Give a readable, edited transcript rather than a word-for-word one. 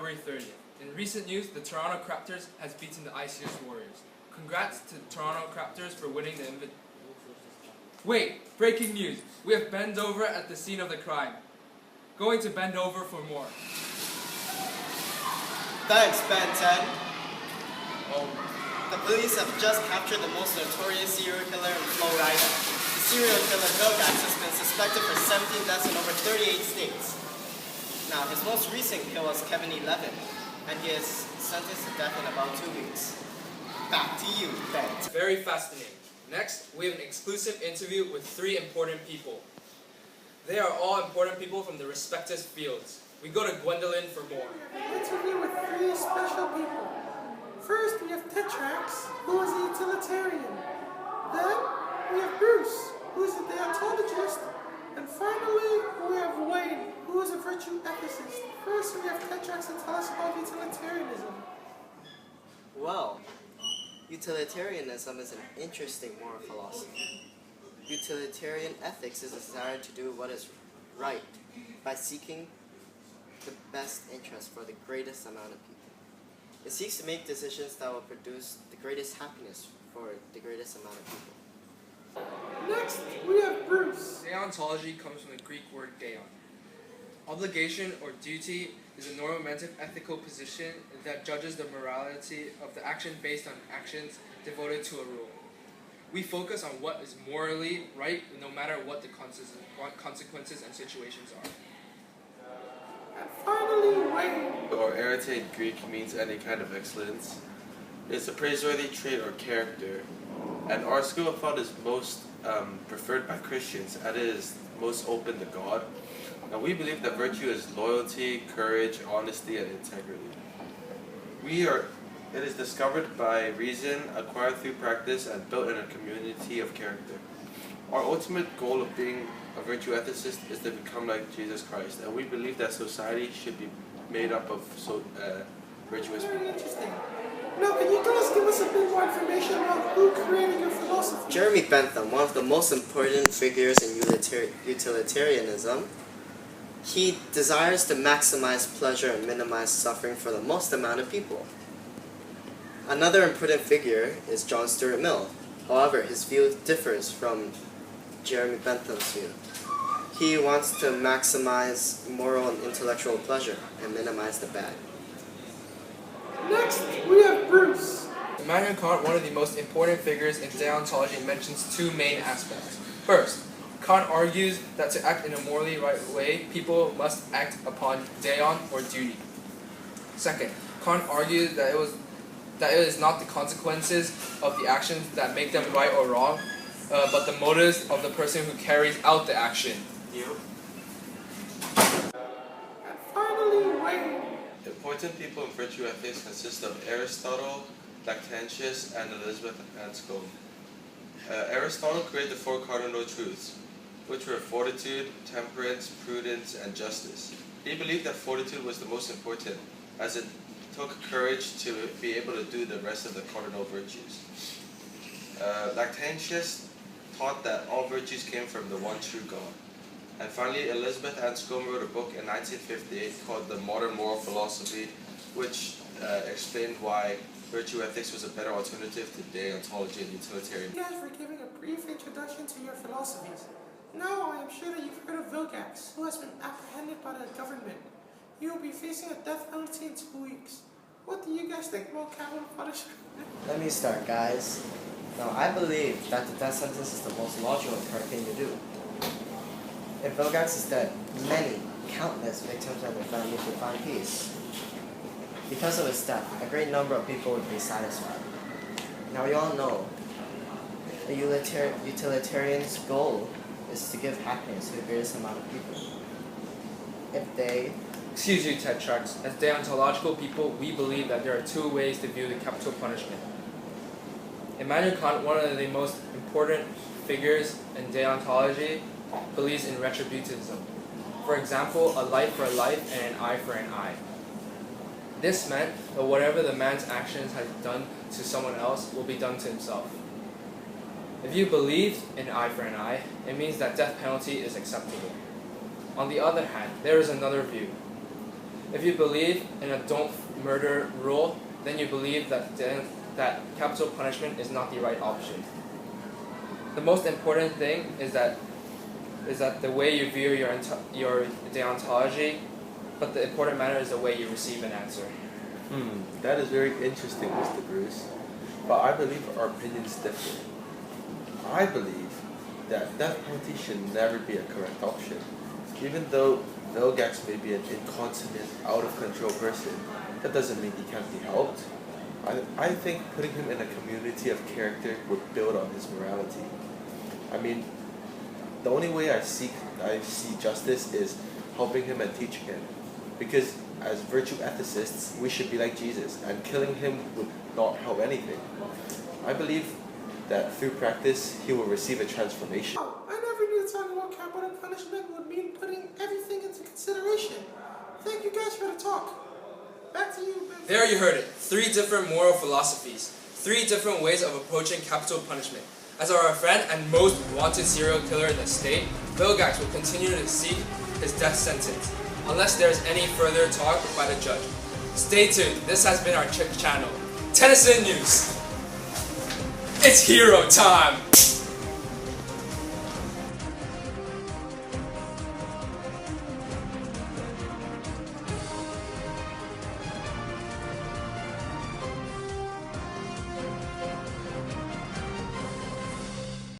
February 30th. In recent news, the Toronto Raptors has beaten the ICS Warriors. Congrats to the Toronto Raptors for winning the Wait! Breaking news! We have Ben Dover at the scene of the crime. Going to bend over for more. Thanks, Ben 10. Oh. The police have just captured the most notorious serial killer in Florida. The serial killer Vilgax has been suspected for 17 deaths in over 38 states. Now, his most recent kill was Kevin 11, and he is sentenced to death in about 2 weeks. Back to you, Ben. Very fascinating. Next, we have an exclusive interview with 3 important people. They are all important people from their respective fields. We go to Gwendolyn for more. An interview with 3 special people. First, we have Tetrax, who is a utilitarian. Then, we have Bruce, who is a deontologist. And finally, we have Wayne, who is a virtue ethicist. First, we have Tetrax to tell us about utilitarianism. Well, utilitarianism is an interesting moral philosophy. Utilitarian ethics is a desire to do what is right by seeking the best interest for the greatest amount of people. It seeks to make decisions that will produce the greatest happiness for the greatest amount of people. Next, we have Bruce. Deontology comes from the Greek word deon. Obligation or duty is a normative ethical position that judges the morality of the action based on actions devoted to a rule. We focus on what is morally right no matter what the consequences and situations are. And finally, Wayne. Or arete in Greek means any kind of excellence. It's a praiseworthy trait or character, and our school of thought is most preferred by Christians, and it is most open to God. And we believe that virtue is loyalty, courage, honesty, and integrity. It is discovered by reason, acquired through practice, and built in a community of character. Our ultimate goal of being a virtue ethicist is to become like Jesus Christ, and we believe that society should be made up of virtuous Very people. interesting. Now, can you guys give us a bit more information about who created your philosophy? Jeremy Bentham, one of the most important figures in utilitarianism, he desires to maximize pleasure and minimize suffering for the most amount of people. Another important figure is John Stuart Mill. However, his view differs from Jeremy Bentham's view. He wants to maximize moral and intellectual pleasure and minimize the bad. Next, we have Bruce. Immanuel Kant, one of the most important figures in deontology, mentions 2 main aspects. First, Kant argues that to act in a morally right way, people must act upon deon or duty. Second, Kant argues that it is not the consequences of the actions that make them right or wrong, but the motives of the person who carries out the action. And finally, Wayne. Important people in virtue ethics consist of Aristotle, Lactantius, and Elizabeth Anscombe. Aristotle created the 4 cardinal truths, which were fortitude, temperance, prudence, and justice. He believed that fortitude was the most important, as it took courage to be able to do the rest of the cardinal virtues. Lactantius taught that all virtues came from the one true God. And finally, Elizabeth Anscombe wrote a book in 1958 called The Modern Moral Philosophy, which explained why virtue ethics was a better alternative to deontology and utilitarianism. Thank you guys for giving a brief introduction to your philosophies. Now, I am sure that you've heard of Vilgax, who has been apprehended by the government. He will be facing a death penalty in 2 weeks. What do you guys think about capital punishment? Let me start, guys. Now, I believe that the death sentence is the most logical and correct thing to do. If Vilgax is dead, many, countless victims and their families would find peace. Because of his death, a great number of people would be satisfied. Now, we all know the utilitarian's goal is to give happiness to the greatest amount of people. If they... Excuse you, Tetrax. As deontological people, we believe that there are 2 ways to view the capital punishment. Immanuel Kant, one of the most important figures in deontology, believes in retributivism. For example, a life for a life and an eye for an eye. This meant that whatever the man's actions has done to someone else will be done to himself. If you believe in eye for an eye, it means that death penalty is acceptable. On the other hand, there is another view. If you believe in a don't murder rule, then you believe that capital punishment is not the right option. The most important thing is that the way you view your deontology, but the important matter is the way you receive an answer. That is very interesting, Mr. Bruce. But I believe our opinions differ. I believe that death penalty should never be a correct option. Even though Vilgax may be an incontinent, out-of-control person, that doesn't mean he can't be helped. I think putting him in a community of character would build on his morality. I mean, the only way I see justice is helping him and teaching him. Because as virtue ethicists, we should be like Jesus, and killing him would not help anything. I believe that through practice, he will receive a transformation. Oh, I never knew talking about capital punishment would mean putting everything into consideration. Thank you guys for the talk. Back to you, Ben. There you heard it. 3 different moral philosophies. 3 different ways of approaching capital punishment. As our friend and most wanted serial killer in the state, Vilgax will continue to seek his death sentence, unless there is any further talk by the judge. Stay tuned. This has been our Chick channel. Tennyson News. It's hero time!